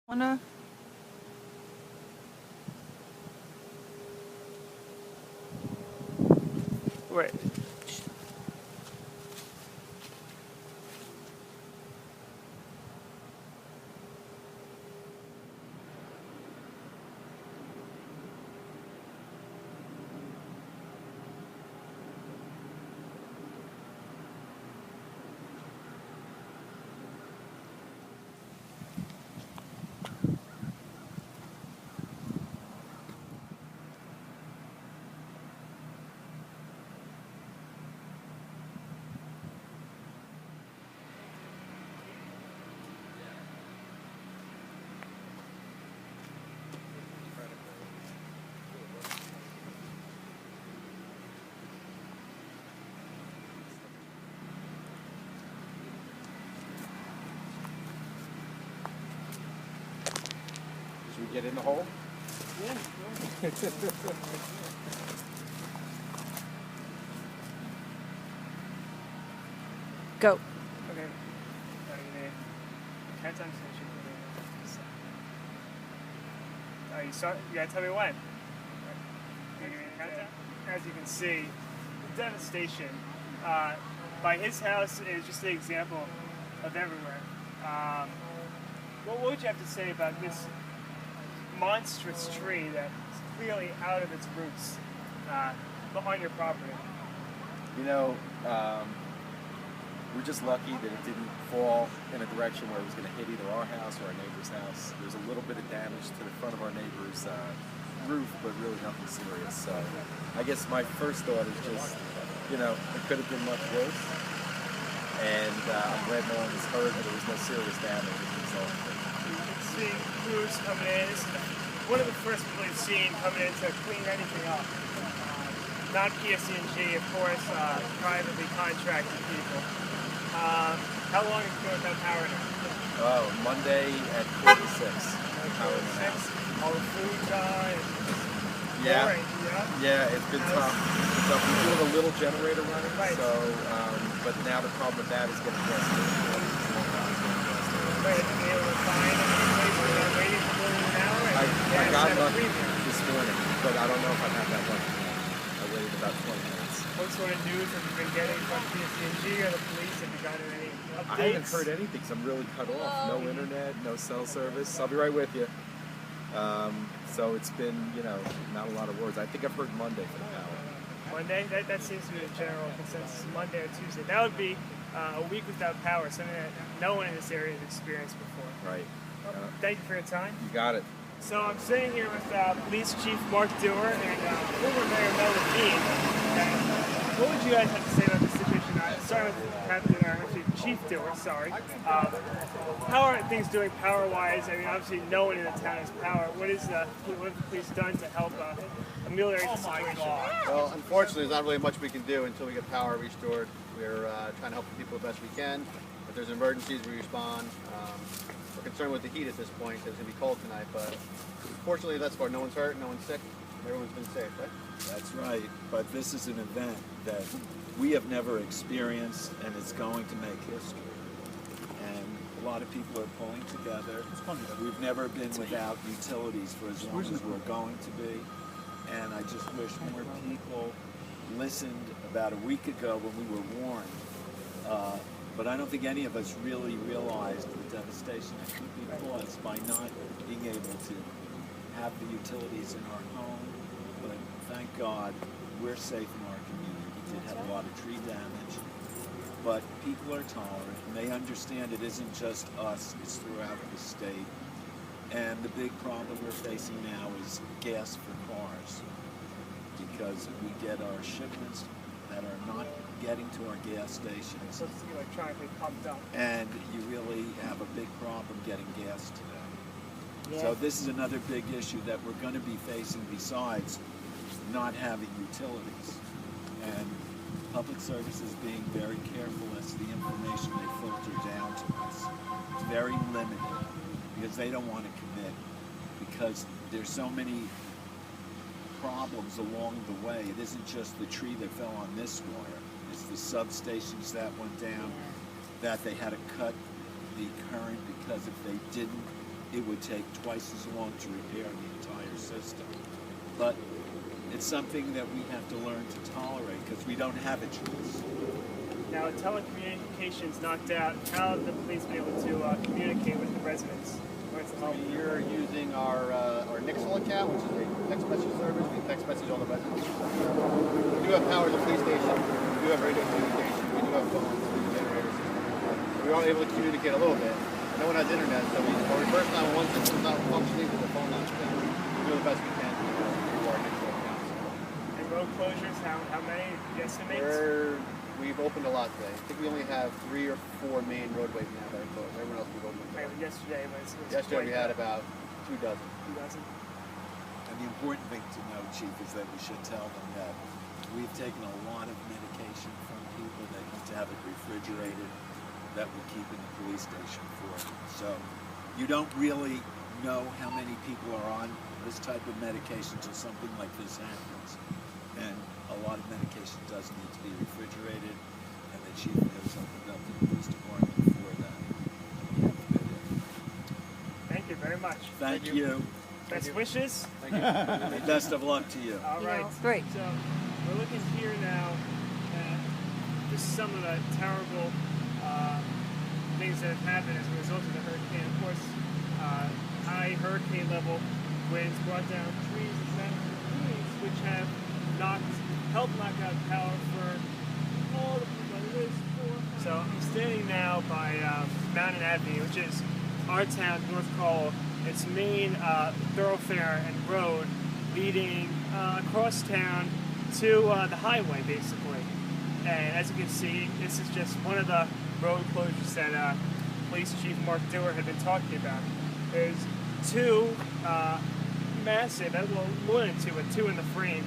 Wanna? Wait. Should we get in the hole? Yeah. Go. Okay. You gotta tell me when. As you can see, the devastation by his house is just an example of everywhere. What would you have to say about this monstrous tree that's clearly out of its roots on your property? You know, we're just lucky that it didn't fall in a direction where it was going to hit either our house or our neighbor's house. There's a little bit of damage to the front of our neighbor's roof, but really nothing serious. So I guess my first thought is just, it could have been much worse. And I'm glad no one was hurt, and there was no serious damage as a result of it. Seeing crews coming in, this is one of the first people you've seen coming in to clean anything up. Not PSC&G, of course, privately contracted people. How long have you been without power now? Oh, Monday at 46. Power went out. All the food gone. Yeah. Boring, Yeah, it's been tough. We're doing a little generator running, right. So, but now the problem with that is getting gas station. Right, have you been able to find any place where you're waiting for more than an hour? I got lucky this morning, but I don't know if I have that lucky now. I waited about 20 minutes. What sort of news have you been getting from PSC&G or the police? Have you gotten any updates? I haven't heard anything because I'm really cut off. No internet, no cell service. I'll be right with you. So it's been, not a lot of words. I think I've heard Monday for the power. Monday? That seems to be the general consensus. Monday or Tuesday. That would be a week without power, something that no one in this area has experienced before. Right. Thank you for your time. You got it. So I'm sitting here with Police Chief Mark Dewar and former Mayor Mel Levine. What would you guys have to say about this situation? Starting with Chief Dewar, sorry. How are things doing power-wise? I mean, obviously no one in the town has power. What have the police done to help ameliorate the situation? Well, unfortunately, there's not really much we can do until we get power restored. We're trying to help the people the best we can. If there's emergencies, we respond. We're concerned with the heat at this point because it's going to be cold tonight, but fortunately, thus far, no one's hurt, no one's sick, everyone's been safe, right? That's right, but this is an event that we have never experienced, and it's going to make history. And a lot of people are pulling together. We've never been without utilities for as long as we're going to be, and I just wish more people listened about a week ago when we were warned. But I don't think any of us really realized the devastation that could be caused by not being able to have the utilities in our home. But thank God we're safe in our community. We did have a lot of tree damage. But people are tolerant and they understand it isn't just us, it's throughout the state. And the big problem we're facing now is gas for cars. Because we get our shipments that are not getting to our gas stations. It's supposed to be electronically pumped up. And you really have a big problem getting gas to them. Yeah. So this is another big issue that we're going to be facing besides not having utilities. And public service is being very careful as to the information they filter down to us. It's very limited because they don't want to commit because there's so many problems along the way. It isn't just the tree that fell on this wire. It's the substations that went down, that they had to cut the current because if they didn't, it would take twice as long to repair the entire system. But it's something that we have to learn to tolerate because we don't have a choice. Now, telecommunications knocked out. How did the police be able to communicate with the residents? You're using our Nixel account, which is a text message service. We text message all the residents. We do have power at the police station. We do have radio communication. We do have phones. We do generators. We are able to communicate a little bit. No one has internet, so we first time one system's not functioning with the phone lines down. We do the best we can to our Nixel account. And road closures, how many? Do you estimate? We've opened a lot today. I think we only have 3 or 4 main roadways now that are closed. Everyone else we've opened. Yesterday was Yesterday we had about 2 dozen. 2 dozen. And the important thing to know, Chief, is that we should tell them that we've taken a lot of medication from people that need to have it refrigerated that we keep in the police station for them. So you don't really know how many people are on this type of medication until something like this happens. And a lot of medication does need to be refrigerated, and the chief has opened up the police department for that. Thank you very much. Thank you. Best wishes. Thank you. Best of luck to you. All right. Great. So we're looking here now at just some of the terrible things that have happened as a result of the hurricane. Of course, high hurricane level winds brought down trees and massive trees, which have helped knock out power for all the people on the list. So I'm standing now by Mountain Avenue, which is our town, North Caldwell. Its main thoroughfare and road leading across town to the highway, basically. And as you can see, this is just one of the road closures that Police Chief Mark Dewar had been talking about. There's 2 massive, well, more than 2, but 2 in the frame,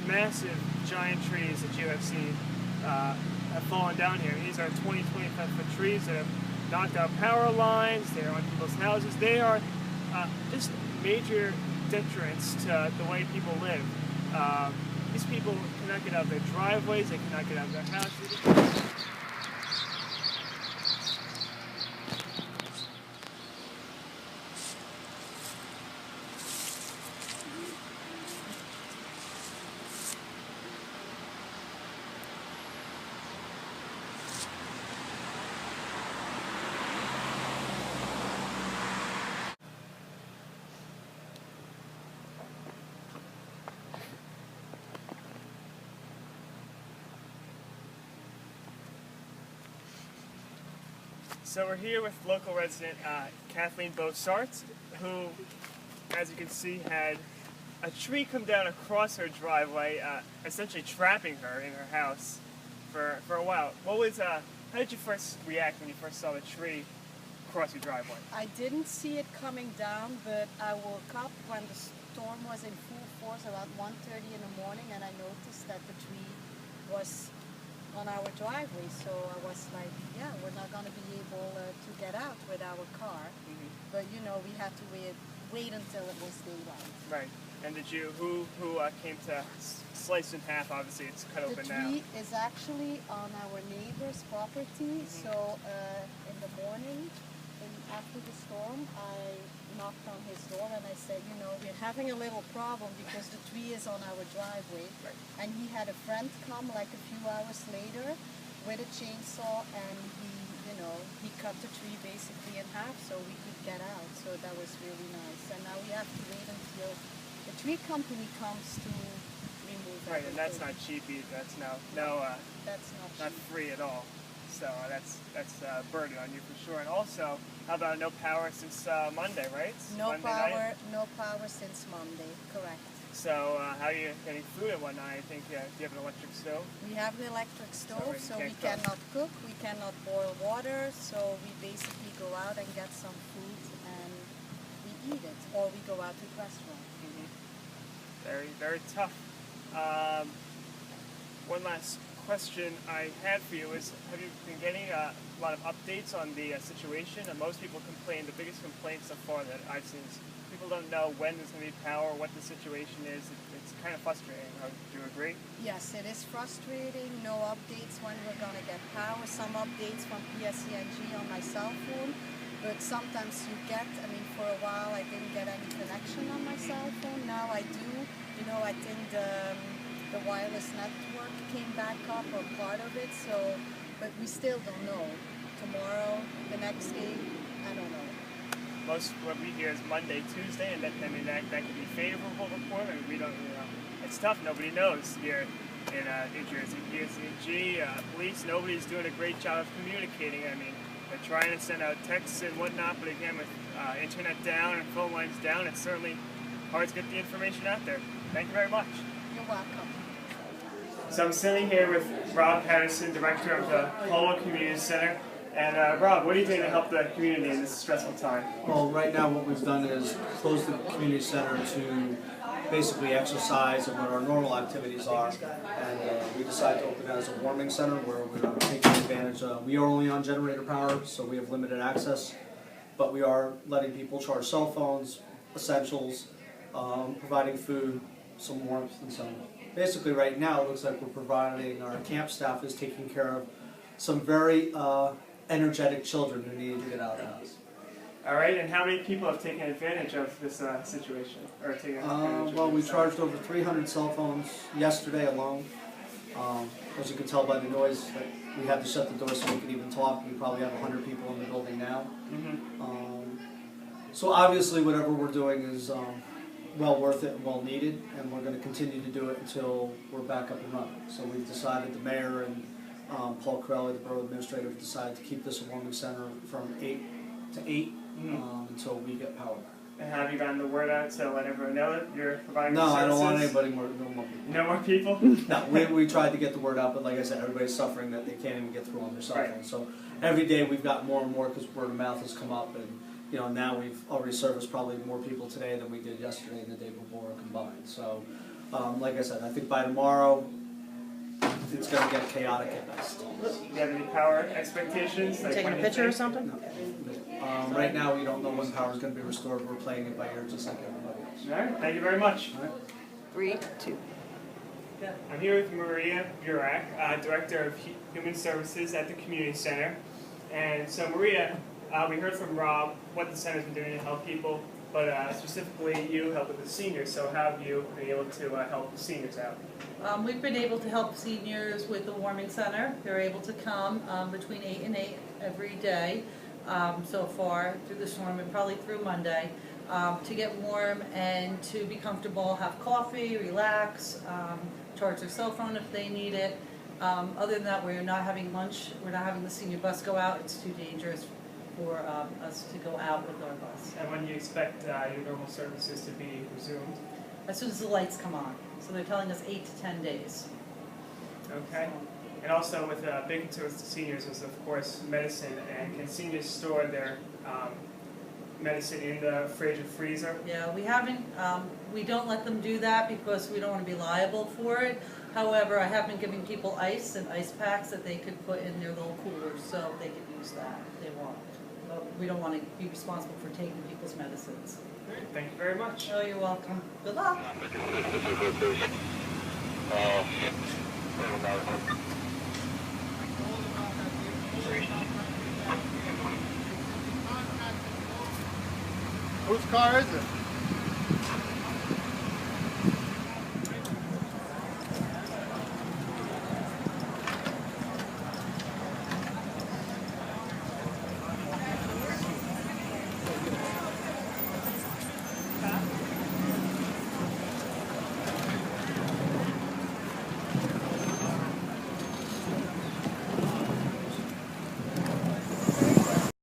massive giant trees that you have seen have fallen down here. These are 20, 25-foot trees that have knocked out power lines. They're on people's houses. They are just major detriments to the way people live. These people cannot get out of their driveways. They cannot get out of their houses. So we're here with local resident Kathleen Beausart, who, as you can see, had a tree come down across her driveway, essentially trapping her in her house for a while. What was how did you first react when you first saw the tree across your driveway? I didn't see it coming down, but I woke up when the storm was in full force around 1:30 in the morning, and I noticed that the tree was on our driveway. So I was like, yeah, we're not going to be able to get out with our car. Mm-hmm. But you know, we had to wait until it was daylight. Right. And did you, who came to slice in half? Obviously it's cut open now. The tree is actually on our neighbor's property. Mm-hmm. So in the morning, after the storm, I knocked on his door and I said, you know, we're having a little problem because the tree is on our driveway. Right. And he had a friend come like a few hours later with a chainsaw, and he cut the tree basically in half so we could get out. So that was really nice. And now we have to wait until the tree company comes to remove it. Right, and that's not cheap either. That's that's not free at all. So that's a burden on you for sure. And also, how about no power since Monday, right? No Monday power, night? no power since Monday, correct. So how are you getting food and whatnot? I think do you have an electric stove? We have an electric stove, so we cook. cannot cook, we cannot boil water, so we basically go out and get some food and we eat it, or we go out to the restaurant. Mm-hmm. Very, very tough. One last question I had for you is, have you been getting a lot of updates on the situation? And most people complain, the biggest complaint so far that I've seen is people don't know when there's going to be power, what the situation is. It's kind of frustrating. Do you agree? Yes, it is frustrating. No updates when we're going to get power. Some updates from PSCNG on my cell phone, but sometimes you get, I mean, for a while I didn't get any connection on my cell phone. Now I do. You know, I think the wireless network came back up, or part of it, so, but we still don't know. Tomorrow, the next day, I don't know. Most what we hear is Monday, Tuesday, and that could be favorable report. I mean, we don't, you know, it's tough. Nobody knows here in New Jersey. PSCG, police, nobody's doing a great job of communicating. I mean, they're trying to send out texts and whatnot, but again, with internet down and phone lines down, it's certainly hard to get the information out there. Thank you very much. You're welcome. So I'm sitting here with Rob Patterson, director of the Caldwell Community Center. And Rob, what are you doing to help the community in this stressful time? Well, right now what we've done is close the community center to basically exercise and what our normal activities are. And we decided to open it as a warming center where we're taking advantage of, we are only on generator power, so we have limited access. But we are letting people charge cell phones, essentials, providing food, some warmth, and some. Basically right now it looks like we're providing, our camp staff is taking care of some very energetic children who need to get out of the house. All right, and how many people have taken advantage of this situation? Or taken advantage Well, of we this, charged over 300 cell phones yesterday alone. As you can tell by the noise, that we had to shut the door so we could even talk. We probably have 100 people in the building now. So obviously whatever we're doing is well worth it and well needed, and we're going to continue to do it until we're back up and running. So we've decided, the mayor and Paul Corelli, the borough administrator, have decided to keep this a warming center from 8 to 8 until we get power back. And have you gotten the word out to let everyone know that you're providing No, services? I don't want anybody more. No more people. No more people? No, we tried to get the word out, but like I said, everybody's suffering that they can't even get through on their cell phone. Right. So every day we've got more and more because word of mouth has come up, and you know, now we've already serviced probably more people today than we did yesterday and the day before combined. So, like I said, I think by tomorrow it's going to get chaotic at best. Do you have any power expectations? Like Taking a when you picture or think? something? No. Right now we don't know when power is going to be restored. We're playing it by ear just like everybody else. All right, thank you very much. All right. 3, 2. I'm here with Maria Burak, Director of Human Services at the Community Center. And so Maria, we heard from Rob what the center's been doing to help people, but specifically you help with the seniors. So how have you been able to help the seniors out? We've been able to help seniors with the warming center. They're able to come between 8 and 8 every day so far through the storm, and probably through Monday, to get warm and to be comfortable, have coffee, relax, charge their cell phone if they need it. Other than that, we're not having lunch. We're not having the senior bus go out. It's too dangerous for us to go out with our bus. And when do you expect your normal services to be resumed? As soon as the lights come on. So they're telling us 8 to 10 days. Okay. And also with big concerns to seniors is, of course, medicine. And can seniors store their medicine in the fridge or freezer? Yeah, we haven't, we don't let them do that because we don't want to be liable for it. However, I have been giving people ice and ice packs that they could put in their little coolers so they could use that if they want. But we don't want to be responsible for taking people's medicines. Great. Thank you very much. Oh, you're welcome. Good luck. Whose car is it?